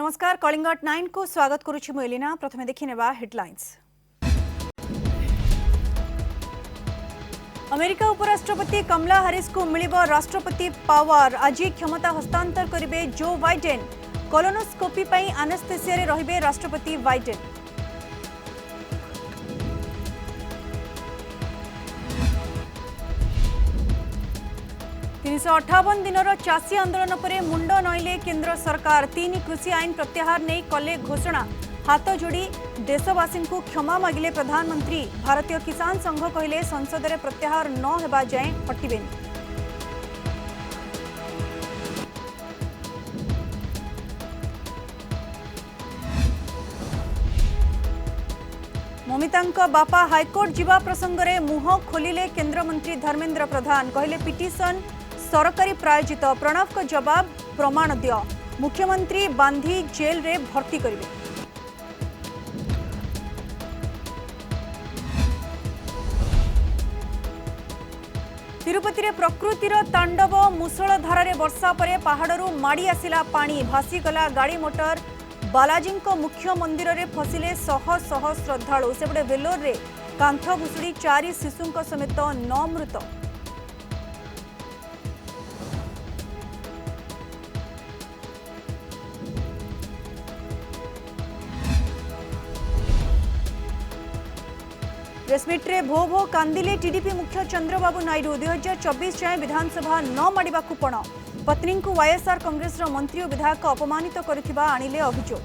नमस्कार कलिंग 9 को स्वागत करुछि मु एलिना। प्रथमे देखिनेबा हेडलाइंस। अमेरिका उपराष्ट्रपति कमला हारिस को मिलिबो राष्ट्रपति पावर। आज क्षमता हस्तांतर करिवे जो बाइडेन। कोलोनोस्कोपी पई एनेस्थेसिया रे रहिबे राष्ट्रपति बाइडेन। तीन 58 दिनर चाषी आंदोलन पर मुंड नईले केंद्र सरकार। 3 कृषि आईन प्रत्याहार नहीं कले घोषणा। हाथ जोड़ी देशवासी को क्षमा मागिले प्रधानमंत्री। भारतीय किसान संघ कहले संसद में प्रत्याहार न हेबा जाए हटिबेनी। ममिता बापा हाईकोर्ट जीवा प्रसंग में मुह खोलिले केंद्रमंत्री धर्मेंद्र प्रधान। कहले पिटिशन सरकारी प्रायोजित। प्रणव को जवाब प्रमाण दियो। मुख्यमंत्री बांधी जेल रे भर्ती करिवे। तिरुपति रे प्रकृतिर तांडव। मुसलधारा रे वर्षा परे पहाड़रू माड़ी आसिला पानी। भासीगला गाड़ी मोटर। बालाजी को मुख्य मंदिर रे फसिले शह शह श्रद्धालु। सेपटे वेलोर रे कांथ भुसुड़ी 4 शिशुंक समेत 9 मृत। प्रेसमिट रे भो भो कांदिले टीडीपी मुख्य चंद्रबाबू नायडू। 2024 जाए विधानसभा न माड़वा पण। पत्नी को वाईएसआर कांग्रेस मंत्री और विधायक अपमानित करथिबा आनिले अभियोग।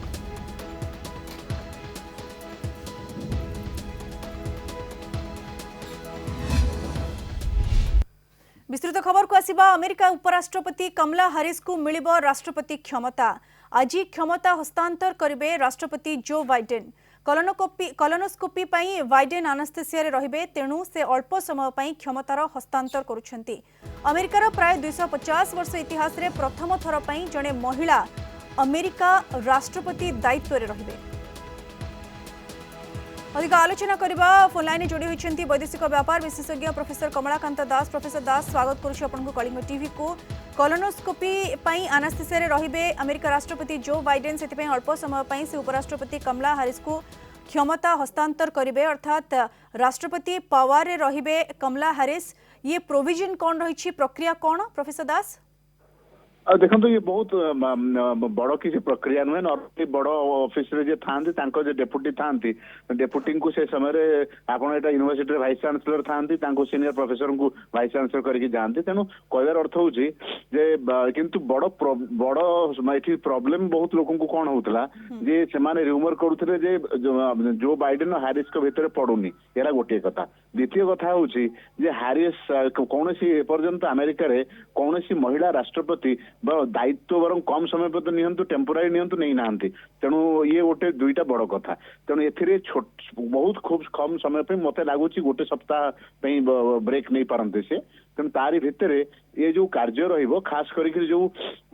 विस्तृत खबर को आसिबा। अमेरिका उपराष्ट्रपति कमला हारिस को मिलिबो राष्ट्रपति क्षमता। आज क्षमता हस्तांतर करिवे राष्ट्रपति जो बाइडेन। कोलोनोस्कोपी पई बाइडेन एनेस्थेसिया रे रहिबे। तेणु से अल्प समय पई क्षमतार हस्तांतर करुछंती। अमेरिकार प्राय 250 वर्ष इतिहास रे प्रथम थर पई जणे महिला अमेरिका राष्ट्रपति दायित्व रे रहिबे। अधिक आलोचना करबा फोन लाइन जोड़ी होइछंती वैदेशिक व्यापार विशेषज्ञ प्रोफेसर कमलाकांत दास। प्रोफेसर दास स्वागत करूछु आपनको कलिंग टीवी को। कोलोनोस्कोपी पई एनेस्थेसिया रे रहिबे अमेरिका राष्ट्रपति जो बाइडेन। सेति पई अल्प समय पई से उपराष्ट्रपति कमला हारिस को क्षमता हस्तांतर करिवे अर्थात राष्ट्रपति पावर रे रहिबे कमला हारिस। ये प्रोविजन कौन रही प्रक्रिया कौन प्रोफेसर दास? देखो ये बहुत बड़ किसी प्रक्रिया नुहे। नॉर्मली बड़ ऑफिस रे जे थांती तांको जे डेपुटी थांती डेपुटी को से समय रे आपण एटा यूनिवर्सिटी रे वाइस चांसलर थांती तांको सीनियर प्रोफेसर को वाइस चांसलर करके जानती। तेणु कहबार अर्थ होउची जे किंतु बड़ एठी प्रॉब्लम बहुत लोगों को कौन होतला जे से माने रूमर करूथले जे जो बाइडेन और हारिस को भीतर पडुनी। एरा गोटे कथा। द्वितीय कथा होउची जे हारिस कोनोसी एपर्यंत अमेरिका रे कोनोसी महिला राष्ट्रपति दायित्व बरं कम समय पर निहंतु टेम्पोरारी निहंतु नहीं नांती। तेणु ये गोटे दुईटा बड़ कथा। तेणु एथिरे बहुत खूब कम समय पे मते लागुची गोटे सप्ताह पे ब्रेक नहीं पारंते से। तेणु तारी भितर ये जो कार्य रहिबो खास करके जो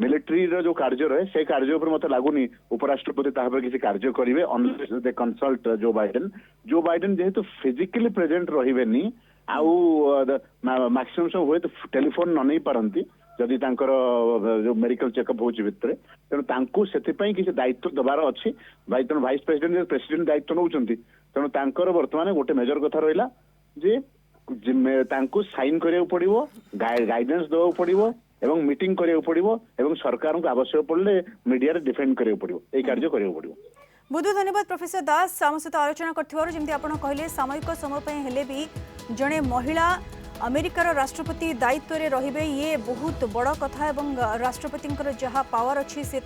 मिलिट्री रो जो कार्य रहे से कार्य ऊपर मते लागुनी उपराष्ट्रपति ताहा पर किसी कार्य करिवे unless they consult Joe Biden जेहेतु फिजिकली प्रेजेंट रहिबेनी आउ मैक्सिमम हुए तो टेलीफोन न नहीं पारंती जदि तांकर जो मेडिकल चेकअप होची भितरे। तेणु तांको सेथिपई किसी दायित्व दबार अछि। वाइस प्रेसिडेंट दायित्व नौचंती। तेणु तांकर वर्तमान गोटे मेजर कथा रहिला जे तांको साइन करिया पड़िबो गाइडेंस देवा पड़िबो एवं मीटिंग करिया पड़िबो एवं सरकार को आवश्यक पड़ले मीडिया रे डिफेंड करिया पड़िबो। ए कार्य करिया पड़िबो। बहुत बहुत धन्यवाद प्रोफेसर दास आम सहित आलोचना करथिबार। जेमति आपण कहले सामयिक समय पे हेले भी जणे महिला अमेरिकार राष्ट्रपति दायित्व रे रहिबे ये बहुत बड़ कथा। एवं राष्ट्रपति जहाँ पावर अच्छी से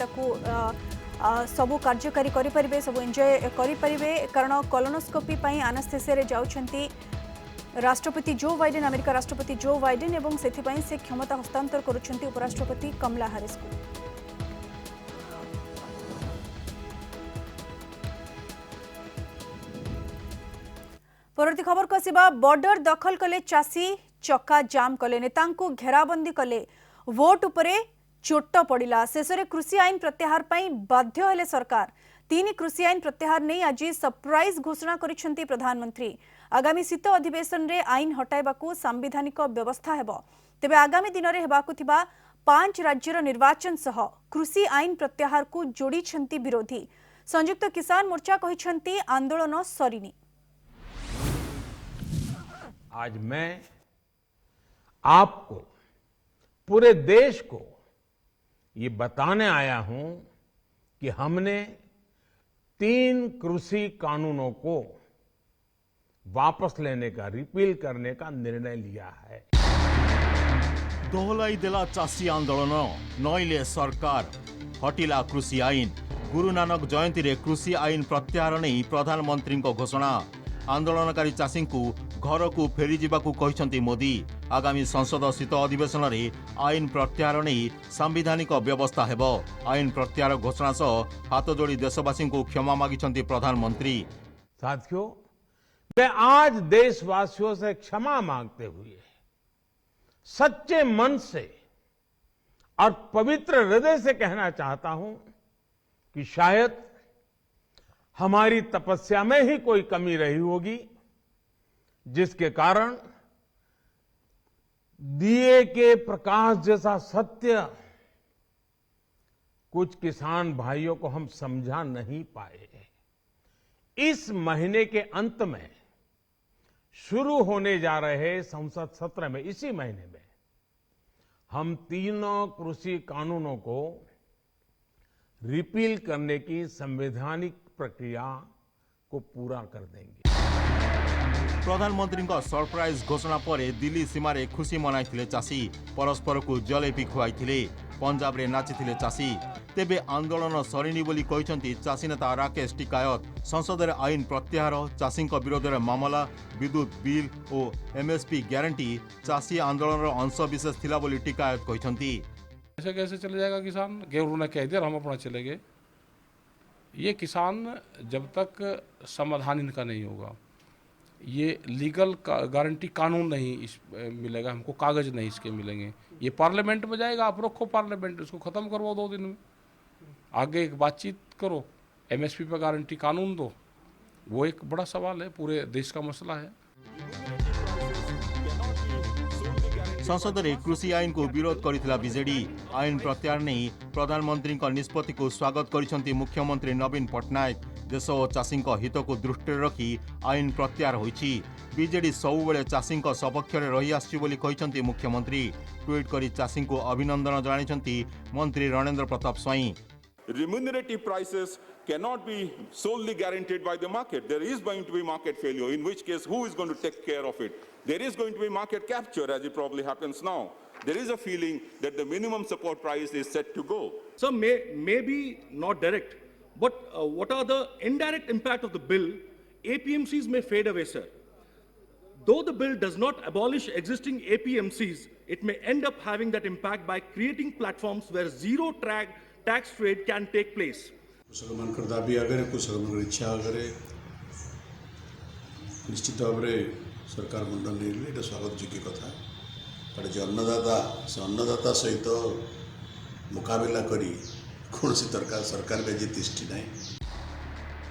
सबू कार्यकारी करें सब एंजॉय करें कारण कोलोनोस्कोपी एनेस्थेसिया रे जाउछंती राष्ट्रपति जो बाइडेन अमेरिका राष्ट्रपति जो बाइडेन एवं सेथिपई से क्षमता हस्तांतर करुछंती उपराष्ट्रपति कमला हारिस को। परवर्ती खबर को आसिबा। बॉर्डर दखल कले चाषी चक्का जाम कले नेता को घेराबंदी कले वोट उपरे चोट पड़ा। शेष में कृषि आईन प्रत्याहार पर बाध्य हेले सरकार। 3 कृषि आईन प्रत्याहार नहीं आज सरप्राइज घोषणा करिसेंती प्रधानमंत्री। आगामी शीत अधिवेशन रे आईन हटाइबाकू सांविधानिक व्यवस्था हेबो। तेबे आगामी दिन में हेबाकू थिबा 5 राज्यर निर्वाचन सह कृषि आईन प्रत्याहार को जोड़ी विरोधी। संयुक्त किसान मोर्चा कहिसेंती आंदोलन सरीनी। आज मैं आपको, पूरे देश को ये बताने आया हूं कि हमने 3 कृषि कानूनों को वापस लेने का, रिपील करने का निर्णय लिया है। दोहलाई देला चाषी आंदोलन, नईले सरकार, हटिला कृषि आईन। गुरु नानक जयंती रे कृषि आईन प्रत्याहार नहीं प्रधानमंत्री घोषणा। आंदोलनकारी चाषी को घर को फेरी जावाकू कहिसंती मोदी। आगामी संसद शीत अधिवेशन रे आईन प्रत्याहार नहीं संवैधानिक व्यवस्था हेबो। आईन प्रत्याहार घोषणा सह हाथ जोड़ी देशवासी को क्षमा मागिसंती प्रधानमंत्री। साथियों, मैं आज देशवासियों से क्षमा मांगते हुए सच्चे मन से और पवित्र हृदय से कहना चाहता हूं कि शायद हमारी तपस्या में ही कोई कमी रही होगी, जिसके कारण दिए के प्रकाश जैसा सत्य कुछ किसान भाइयों को हम समझा नहीं पाए। इस महीने के अंत में शुरू होने जा रहे संसद सत्र में, इसी महीने में, हम 3 कृषि कानूनों को रिपील करने की संवैधानिक प्रक्रिया को पूरा कर देंगे। प्रधानमंत्री सरप्राइज घोषणा पर दिल्ली सीमा रे खुशी मनाई चाषी। परस्पर को जलेबी खुआई। पंजाब रे नाची चाषी। तेबे आंदोलन सरीनी बोली कहिसंती चाषी नेता राकेश टिकायत। संसद रे आईन प्रत्याहार, चाषी विरोध में मामला, विद्युत बिल और एमएसपी गारंटी चाषी आंदोलन अंश विशेष थिला बोली टिकायत कहिसंती। ऐसे कैसे चले जाएगा किसान? गेहूं ने कह दिया हम अपना चले गए। ये किसान जब तक समाधान इनका नहीं होगा, ये लीगल गारंटी कानून नहीं मिलेगा हमको, कागज नहीं इसके मिलेंगे। ये पार्लियामेंट में जाएगा, आप रखो पार्लियामेंट, इसको खत्म करवाओ 2 दिन में, आगे एक बातचीत करो, एमएसपी पे गारंटी कानून दो। वो एक बड़ा सवाल है, पूरे देश का मसला है। संसद रे कृषि आईन को विरोध करिथिला बीजेडी। आईन प्रत्याहार नहीं प्रधानमंत्री निष्पत्ति को स्वागत करिसंती मुख्यमंत्री नवीन पट्टनायक। देश और चाषी हित को दृष्टि रखी आईन प्रत्याहार होईछि। बीजेडी सबुबले चाषी सपक्ष में रही आछि बोली कहिसंती मुख्यमंत्री। ट्वीट करी चाषी को अभिनंदन जणाइसंती मंत्री रणेंद्र प्रताप स्वाई। Remunerative prices cannot be solely guaranteed by the market. There is going to be market failure, in which case who is going to take care of it? There is going to be market capture, as it probably happens now. There is a feeling that the minimum support price is set to go. So maybe not direct, but what are the indirect impact of the bill? APMCs may fade away, sir. Though the bill does not abolish existing APMCs, it may end up having that impact by creating platforms where zero tax trade can take place. कृषक मान दाबी आगे कृषक इच्छा आगे निश्चित भाव में सरकार मुंडन नहीं स्वागत योग्य कथा। बट जो अन्नदाता से अन्नदाता सहित मुकाबला करी कौन सी सरकार में तिष्ठि नहीं।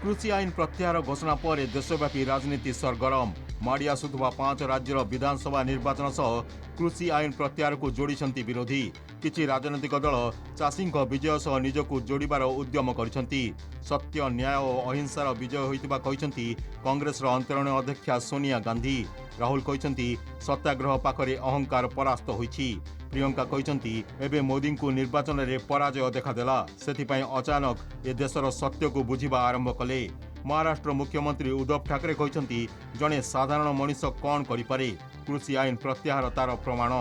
कृषि आईन प्रत्याहार घोषणा पर देशव्यापी राजनीति सरगरम। माड़ी आसुवा 5 राज्यर विधानसभा निर्वाचन सह कृषि आईन प्रत्याहार को जोड़िसंती विरोधी। किछि राजनीतिक दल चाषी विजय सह निजको जोड़बार उद्यम करिसंती। सत्य न्याय और अहिंसार विजय होइतिबा कहिसंती कांग्रेस अंतरणीय अध्यक्षा सोनिया गांधी। राहुल कहिसंती सत्याग्रह पाखरे अहंकार परास्त होइछि। प्रियंका कहिसंती एबे मोदी को निर्वाचन रे पराजय देखादेला, सेथिपाई अचानक ए देशर सत्य को बुझिबा आरंभ कले। महाराष्ट्र मुख्यमंत्री उद्धव ठाकरे कहिसंती जणे साधारण मनीष कौन करिपारे, कृषि आईन प्रत्याहार तार प्रमाण।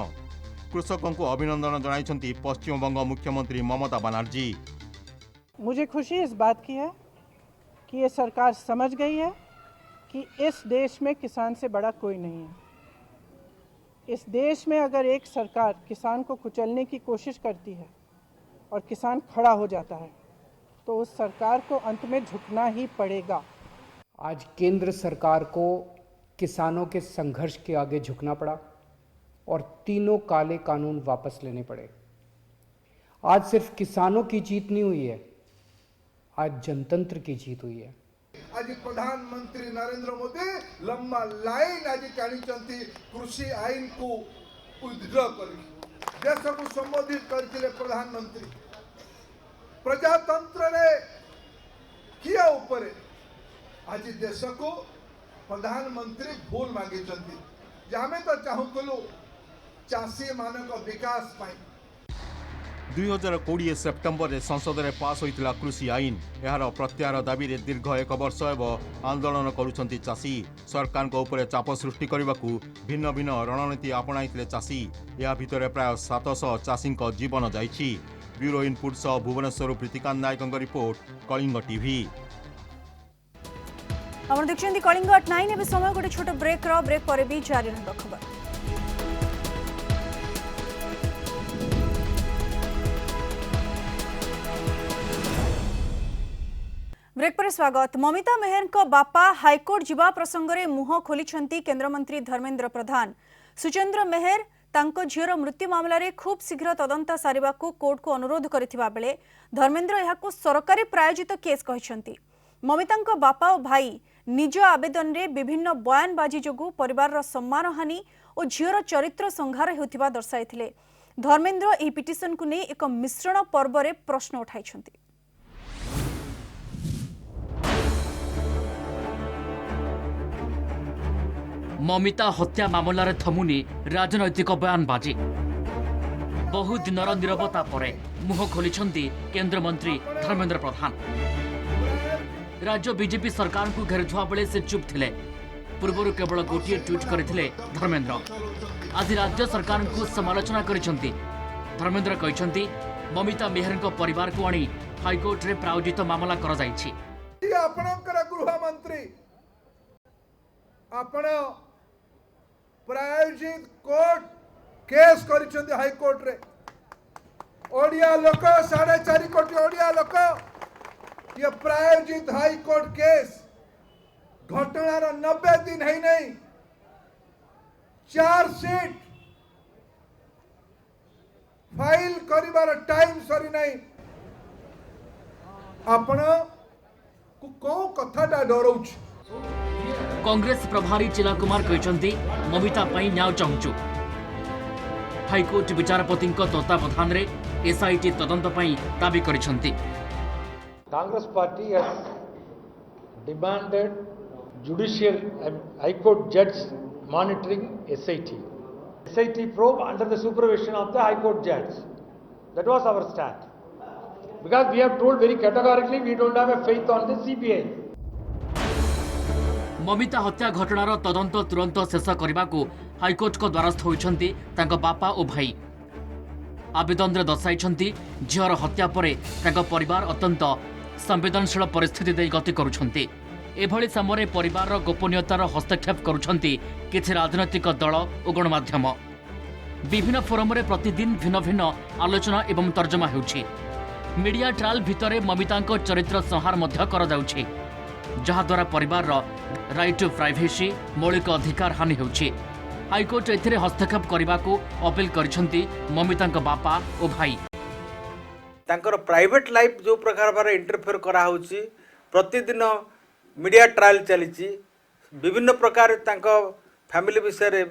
कृषकों को अभिनंदन जणाइसंती पश्चिम बंग मुख्यमंत्री ममता बनर्जी। मुझे खुशी इस बात की है कि ये सरकार समझ गई है कि इस देश में किसान से बड़ा कोई नहीं है। इस देश में अगर एक सरकार किसान को कुचलने की कोशिश करती है और किसान खड़ा हो जाता है तो उस सरकार को अंत में झुकना ही पड़ेगा। आज केंद्र सरकार को किसानों के संघर्ष के आगे झुकना पड़ा और 3 काले कानून वापस लेने पड़े। आज सिर्फ किसानों की जीत नहीं हुई है, आज जनतंत्र की जीत हुई है। आज प्रधानमंत्री नरेंद्र मोदी लंबा लाइन आज टाणी कृषि आईन को विथड्र कर देश को संबोधित करते प्रधानमंत्री प्रजातंत्र रे किया ऊपर आज देश को प्रधानमंत्री भूल मांगी आम तो चाहूलु चाषी मान विकास पाई 2020 सेप्टेम्बर में संसद में पास होता कृषि आईन यार प्रत्याहार दाबी दीर्घ 1 वर्ष एवं आंदोलन करुछंती चाषी सरकार को ऊपर चाप सृष्टि करने को भिन्न भिन्न रणनीति आपणाई चाषी या भितर प्राय 700 चाषी जीवन जाइछि। ब्यूरो इनपुट सह भुवनेश्वर प्रीतिकांत नायक रिपोर्ट कलिंग टीवी। आप देखते कलिंग 9 ए समय गोटे छोट ब्रेक पर भी जारी रहा खबर। ब्रेक पर स्वागत। ममिता मेहर को बापा हाईकोर्ट जीवा प्रसंग में मुह खोली केंद्रमंत्री धर्मेंद्र प्रधान। सुचेंद्र मेहर तांको झीर मृत्यु मामला रे खूब शीघ्र तदंत सारिबा को कोर्ट को अनुरोध करथिबा बेले धर्मेंद्र यहाको सरकारी प्रायोजित केस कहिसंती। ममितांको बापा और भाई निज आवेदन रे विभिन्न बयानबाजी जोगु परिवार रो सम्मान हानि और झीर चरित्र संहार हेउथिबा दर्शाइथिले। धर्मेंद्र एही पिटिशन को नै एक मिश्रण पर्व रे प्रश्न उठाइछंती। ममिता हत्या मामलार थमुनी राजनैतिक बयानबाजी। बहु दिनर नीरवता परे मुह खोलिछंती केंद्रमंत्री धर्मेंद्र प्रधान। राज्य बीजेपी सरकार को घेरुवा बेले से चुप थिले। पूर्व केवल गोटे ट्वीट करथिले धर्मेंद्र। आज राज्य सरकार को समालोचना करिछंती। धर्मेंद्र कहिछंती ममिता मेहर को परिवार को आनी हाईकोर्ट रे प्रायोजित मामला करा जाइछि। आपणकर गृह मंत्री आपण प्रायोजित कोर्ट केस करिसेंती हाईकोर्ट रे। ओडिया लोक 4.5 कोटी ओडिया लोक ये प्रायोजित हाईकोर्ट केस घटनार 90 दिन है नहीं। चार्जशीट फाइल करिवार टाइम सरी नहीं। आपण को कथाटा डरौछ। कांग्रेस प्रभारी चिला कुमार कहते ममिता न्याय चाहूचु। हाईकोर्ट विचारपति तत्वावधान में एसआईटी तदंत दाबी करिसेंती। Congress party has demanded judicial High Court judge monitoring SIT. SIT probe under the supervision of the High Court judge. That was our stand. Because we have told very categorically we don't have a faith on the CBI. Mamita हत्या घटनार तदंत तुरंत शेष करने को high court को द्वारस्थ होइछंती तांको बापा और भाई। आवेदन रे दर्शाइछंती झीर हत्या परे तांको परिवार अत्यंत संवेदनशील परिस्थिति दे गति करुछंती। एभली समय परिवार गोपनीयतार हस्तक्षेप करुछंती किछि राजनैतिक दल और गणमाध्यम। विभिन्न फोरम रे प्रतिदिन भिन्न भिन्न आलोचना एवं तर्जमा हेउछि। मीडिया ट्रायल भितरे ममितांको चरित्र संहार मध्य करा जाउछि, जहाद्वारा परिवार राइट टू प्राइवेसी मौलिक अधिकार हानि होछि। हाईकोर्ट एथिरे हस्तक्षेप करने को अपील करिसेंती ममितांको बापा और भाई। तांकर प्राइवेट लाइफ जो प्रकार भार इंटरफेयर करा होछि, प्रतिदिन मीडिया ट्रायल चलीछि, विभिन्न प्रकार तांको फैमिली विषय रे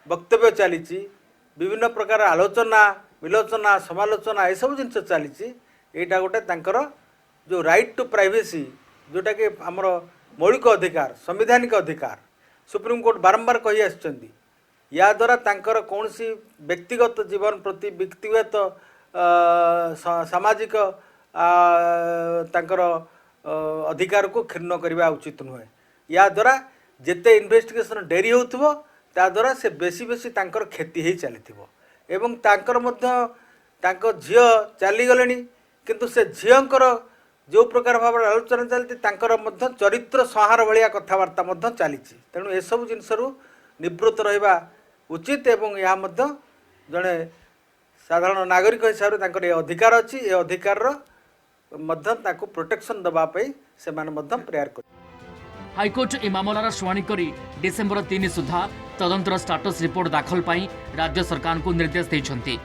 वक्तव्य चलीछि, विभिन्न प्रकार आलोचना विलोचना समालोचना ए सब जिनस चलीछि। एटा गोटे तांकर जो राइट टू प्राइवेसी जोटा कि आमर मौलिक अधिकार संवैधानिक अधिकार सुप्रीम कोर्ट बारंबार कही आछंती। या द्वारा तांकर कौनसी व्यक्तिगत जीवन प्रति व्यक्तिगत सामाजिक तांकर अधिकार को क्षुण्ण करने उचित नुहे। या द्वारा जेते इन्वेस्टिगेशन डेरी होउथबो ता द्वारा से बेसी बेसी तांकर क्षति ही चलीथिबो। एवं तांकर मध्य तांको झियो चली गलेनी, किंतु से झियोंकर जो प्रकार भाव आलोचना चलती तांकर मध्य चरित्र संहार भलिया कथबार्ता मध्य चलीछि। तेणु ए सब जिनसरु निवृत्त रहिबा उचित एवं या मध्य जड़े साधारण नागरिक हिसाब से तांकर ए अधिकार अछि। ए अधिकार मध्य ताको प्रोटेक्शन दबा पई से माने मध्य प्रेयर कर। हाईकोर्ट ए मामलार शुणाणी करी डिसेंबर 3 सुधा तदंतर स्टाटस रिपोर्ट दाखल पाई राज्य सरकार को निर्देश देइछंती।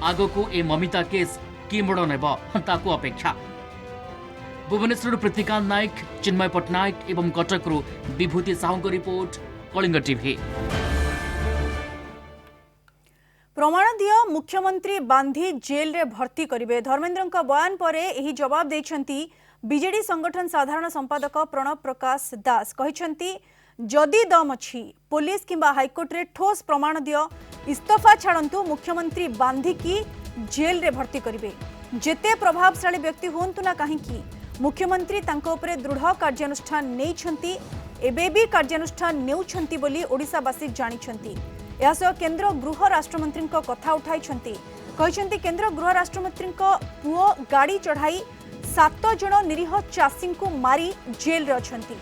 आगो ए ममिता केस कि मोड़ नेब ताकू अपेक्षा। भुवनेश्वर प्रीतिकांत नायक, चिन्मय पट्टनायक एवं कटकरू विभूति साहू रिपोर्ट, कलिंग टीवी। प्रमाण दियो मुख्यमंत्री बांधी जेल रे भर्ती करिवे। धर्मेंद्र बयान पर यही जवाब देछंती बीजेडी संगठन साधारण संपादक प्रणव प्रकाश दास। कहिछंती जदि दम अछि पुलिस किंबा हाईकोर्ट रे ठोस प्रमाण दियो, इस्तीफा छाड़ंतु, मुख्यमंत्री बांधी की जेल रे भर्ती करिवे। जेते प्रभावशाली व्यक्ति होंतु ना काहेकि मुख्यमंत्री तांको उपरे दृढ़ कार्यानुष्ठान नेइछंती, एबे भी कार्यानुष्ठान नेउछंती बोली ओडिसावासी जानिछंती। यासह केंद्र गृह राष्ट्रमंत्री कथा उठाई केंद्र गृह राष्ट्रमंत्री पुओ गाड़ी चढ़ाई 7 जन निरीह चाषी को मारी जेल रे अछंती।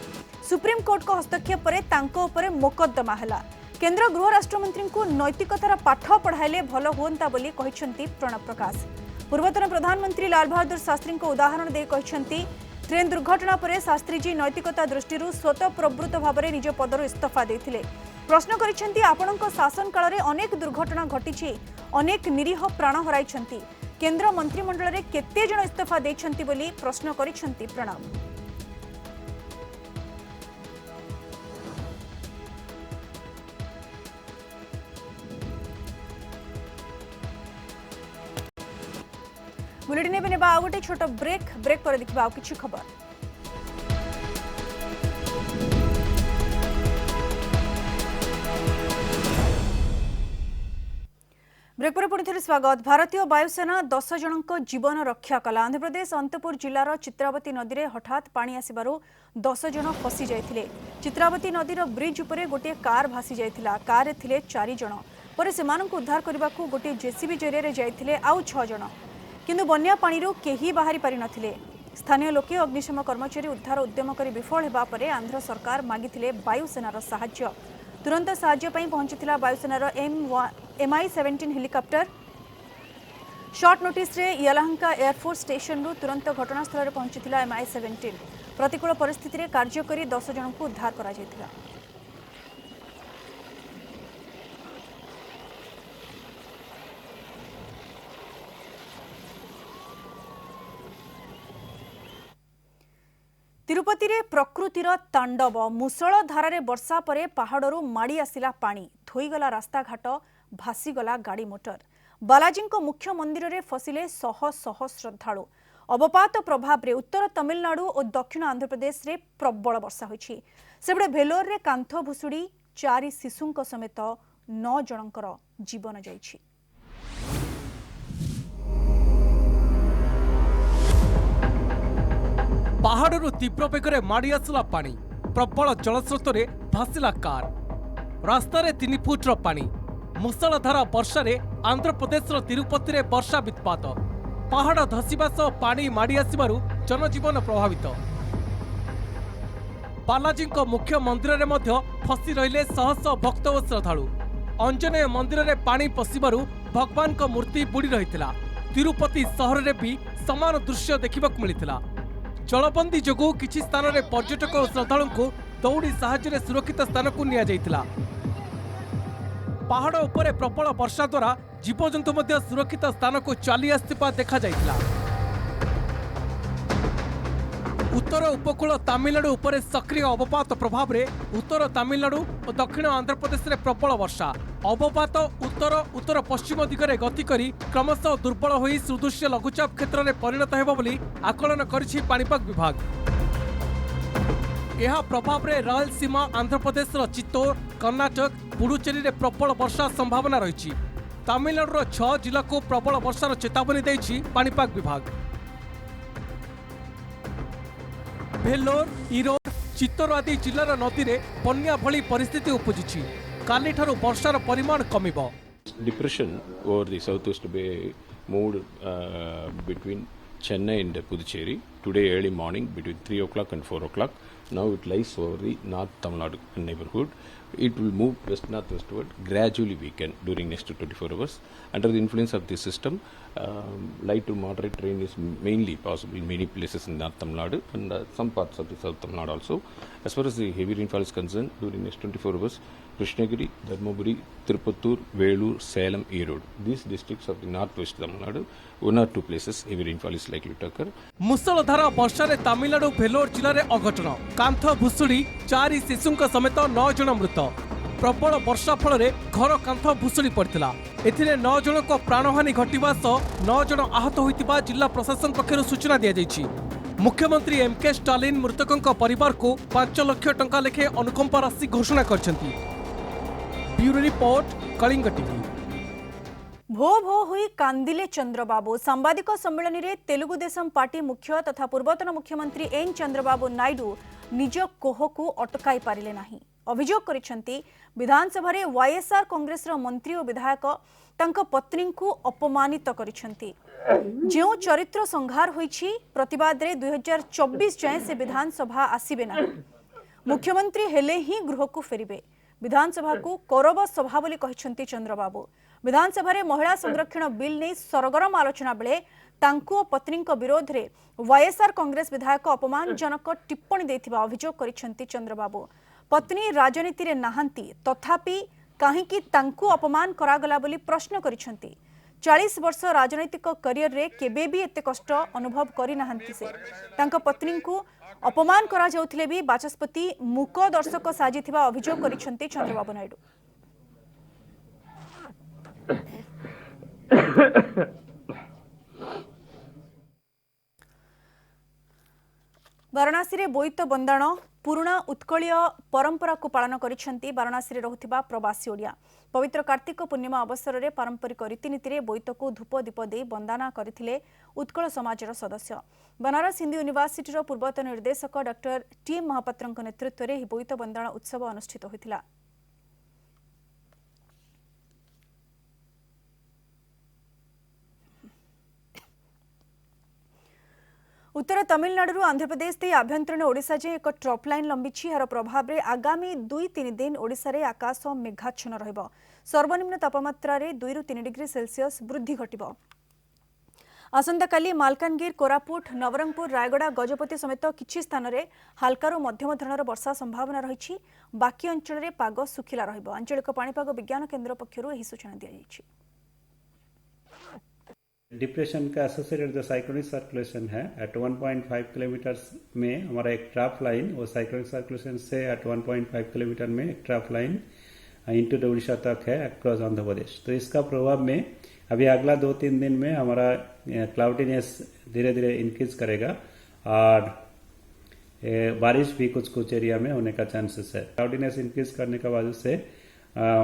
सुप्रीम कोर्ट को हस्तक्षेप पर तांको उपरे मोकद्दमा हला। केंद्र गृह राष्ट्रमंत्री को नैतिकतार पाठ पढ़ाइले भल होंता बोली कहिसंती प्रणव प्रकाश। पूर्वतन प्रधानमंत्री लाल बहादुर शास्त्री को उदाहरण दे कहिसंती ट्रेन दुर्घटना पर शास्त्रीजी नैतिकता दृष्टि स्वतःप्रवृत्त भाव में निज पदर इस्तीफा देथिले। प्रश्न करिसेंती आपणक शासन काल रे अनेक दुर्घटना घटी, अनेक निरीह प्राण हराइछंती, केंद्र मंत्रिमंडल रे केते जण इस्तीफा देछंती बोली प्रश्न करिसेंती प्रणव। बुलेटिन में आ गोटे छोट ब्रेक पर देखा किसी खबर। ब्रेक पर पुणी स्वागत। भारतीय वायुसेना 10 जनक जीवन रक्षा कला। आंध्रप्रदेश अंतपुर जिलार चित्रावती नदी में हठात पानी आसबारू 10 जन फसी जाइथिले। चित्रावती नदीर ब्रिज उपरे गोटे कार भासी जाइथिला। कार रे थिले 4 जन। पर सेमानंकु उद्धार करबाकू गोटे जेसीबी जरिया जाइथिले आउ 6 जन, किंतु बन्या पानीरू केही बाहरी पारि नथिले। स्थानीय लोके अग्निशम कर्मचारी उद्धार उद्यम करी विफल हेबा परे आंध्र सरकार मागिथिले वायुसेनार साहाय्य। तुरंत साहाय्य पई पहुंचीथिला वायुसेनार MI-17 हेलिकॉप्टर। शॉर्ट नोटिस रे यलहंका एयरफोर्स स्टेशन रु तुरंत घटनास्थल रे पहुंचीथिला MI-17। प्रतिकूल परिस्थिति रे कार्य करी 10 जन को उद्धार करा जायथिला। तिरुपति रे प्रकृतिर तांडव। मुसळ धारारे वर्षा परे पहाड़रू माड़ी आसिला पानी, धोईगला रास्ता घाट, भासीगला गाड़ी मोटर। बालाजी मुख्य मंदिर रे फसिले शह शह श्रद्धालु। अवपात प्रभाव रे उत्तर तमिलनाडु और दक्षिण आंध्र प्रदेश रे प्रबल वर्षा होइछि। सेबडे भेलोर रे कांथ भुसुड़ी 4 शिशुंक समेत 9 जनकर जीवन जाइछि। पहाड़ू तीव्र बेगर माड़ी आसला पानी, प्रबल जलस्रोत भासिला कार, रास्तार 3 फुट्र पानी। मुसलधारा वर्षा आंध्र प्रदेश तिरुपति में वर्षा वित्पात, पहाड़ धसीबा सह पानी माड़ी आसबारू जनजीवन प्रभावित। बालाजी मुख्य मंदिर में फसी रहिले शह शह भक्त और श्रद्धालु। अंजनेय मंदिर में पानी पशिबारू भगवान को मूर्ति बुड़ी रही। तिरुपति सहर में भी समान दृश्य देखा मिलता। जलबंदी जोगु किछि स्थान रे पर्यटक और श्रद्धालु को दौड़ी साहाय्य सुरक्षित स्थान को निया जाइथिला। पहाड़ उपरे प्रबल वर्षा द्वारा जीवजंतु मध्य सुरक्षित स्थान को चली आसथिबा देखा जाइथिला। उत्तर उपकूल तमिलनाडु उपरे सक्रिय अवपात प्रभाव रे उत्तर तमिलनाडु और दक्षिण आंध्र प्रदेश रे प्रबल वर्षा। अवपात उत्तर उत्तर पश्चिम दिगरे गति करी क्रमशः दुर्बल होई सुदृश्य लघुचाप क्षेत्र में परिणत हेबो बोली आकलन करिछि पाणीपाग विभाग। यह प्रभाव रे रायलसीमा आंध्र प्रदेश चित्तौर, कर्नाटक, पुडुचेरी रे प्रबल वर्षा संभावना रही। तमिलनाडुर 6 जिला को प्रबल वर्षार चेतावनी देछि पाणीपाग विभाग। भेलोर, इरोड, चित्तौर आदि जिलार नदी रे बन्या भली परिस्थिति उपजिछि। काली ठारू वर्षार परिमाण कमिबो। Depression over the southwest bay moved between Chennai and Puducherry today early morning between 3 o'clock and 4 o'clock. Now it lies over the North Tamil Nadu neighborhood. It will move west-northwestward, gradually weaken during next 24 hours. Under the influence of this system, light to moderate rain is mainly possible in many places in North Tamil Nadu and some parts of the South Tamil Nadu also. As far as the heavy rainfall is concerned, during next 24 hours, Krishnagiri, Dharmaburi, Tirupattur, Velur, Salem, Erode. These districts of the northwest Tamil Nadu, 1 or 2 places heavy rainfall is likely to occur. मुसलधारा वर्षा रे तमिलनाडु भेलोर जिले में अघटन, कांथ भुसुड़ी 4 शिशुंक समेत 9 जन मृत। प्रबल वर्षा फल घर कांथ भुशुड़ी पड़ता। एथिरे 9 जन को प्राणहानि घटिबा सह 9 जन आहत होइतिबा जिला प्रशासन पक्षरु सूचना दिया जायछि। मुख्यमंत्री एमके स्टालिन मृतकों परिवार को 5 लाख टंका लेखे अनुकंपा राशि घोषणा करछन्ति। Bureau report Kalinga TV. भो भो हुई कांदिले चंद्रबाबू। सांबादिक सम्मेलन में तेलुगु देशम पार्टी मुख्य तथा पूर्वतन मुख्यमंत्री एन चंद्रबाबू नायडू निज कोह को अटकाई पारिले नाही। अभियोग करिसेंती विधानसभा रे वाईएसआर कांग्रेस रो मंत्री और विधायक तांको पत्नी को अपमानित करिसेंती। जो चरित्र संहार होईछि प्रतिवाद रे 2024 जाए से विधानसभा आसीबे नाही। मुख्यमंत्री हेले ही गृह को फेरिबे। विधानसभा को कौरव सभा बोली कहिसेंती चंद्रबाबू। विधानसभा रे महिला संरक्षण बिल ने सरगरम आलोचना बेले तांको पत्नी विरोध रे वाईएसआर कांग्रेस विधायक अपमानजनक टिप्पणी देथिबा अभियोग करिसेंती चंद्रबाबू। पत्नी राजनीति रे नाहंती तथापि काहेकि तांको अपमान करागला बोली प्रश्न करिसेंती। 40 वर्ष राजनैतिक करियर रे केबे भी एते कष्ट अनुभव करि नाहंती से। तांको पत्नी को अपमान करा जाउथिले भी बाचस्पति मूक दर्शक साजिथिबा अभियोग करिसेंती चंद्रबाबू नायडू। वाराणसी रे बोईत बंदाण पुराणा उत्कलीय परंपरा को पालन करिसेंती वाराणसी रे रहुथिबा प्रवासी ओडिया। पवित्र कार्तिक पूर्णिमा अवसर में पारंपरिक रीतिनीति रे बोईत को धूप दीप दे बंदाना करथिले उत्कल समाजर सदस्य। बनारस हिंदू यूनिवर्सिटी पूर्वतन निर्देशक डॉक्टर टी महापात्रଙ୍କ नेतृत्व में बोईत बंदाण उत्सव अनुष्ठित होइतिला। उत्तर तमिलनाडु आंध्र प्रदेश दे आभ्यंतरीण ओडिशा जे एक ट्रफ लाइन लंबी यार प्रभाव रे आगामी 2-3 दिन ओडिशा रे आकाश मेघाच्छन्न रहिबो। सर्वनिम्न तापमात्रा रे 2 ରୁ 3 डिग्री सेल्सियस वृद्धि घटिबो। आसंता काली मालकानगिर, कोरापुट, नवरंगपुर, रायगड़ा, गजपति समेत किछि स्थान रे हल्का मध्यम धरणर वर्षा संभावना रहिछि। बाकी अंचल रे पाग सुखिला रहिबो। आंचलिक पाणीपाग विज्ञान केंद्र पक्षरु एही सूचना दिया जायछि। डिप्रेशन का एसोसिएटेड जो साइक्लोनिक सर्कुलेशन है एट 1.5 किलोमीटर में हमारा एक ट्रफ लाइन, वो साइक्लोनिक सर्कुलेशन से एट 1.5 किलोमीटर में एक trough line into the Orissa तक है अक्रॉस आंध्र प्रदेश। तो इसका प्रभाव में अभी अगला 2-3 दिन में हमारा क्लाउडीनेस धीरे धीरे इंक्रीज करेगा और बारिश भी कुछ कुछ एरिया में होने का चांसेस है। क्लाउडीनेस इंक्रीज करने का वजह से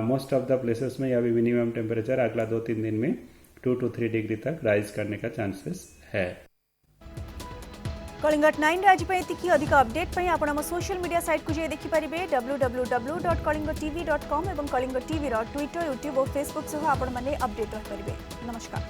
मोस्ट ऑफ द प्लेसेस में अभी मिनिमम टेम्परेचर अगला 2-3 दिन में 2 to 3 डिग्री तक राइज करने का चांसेस है। कलिंगट 9 आज की अधिक अपडेट पई आपण हम सोशल मीडिया साइट को जे देखि परिबे www.kalingatv.com एवं कलिंग टीवी रो ट्विटर, यूट्यूब और फेसबुक सह आपण माने अपडेट रह परिबे। नमस्कार।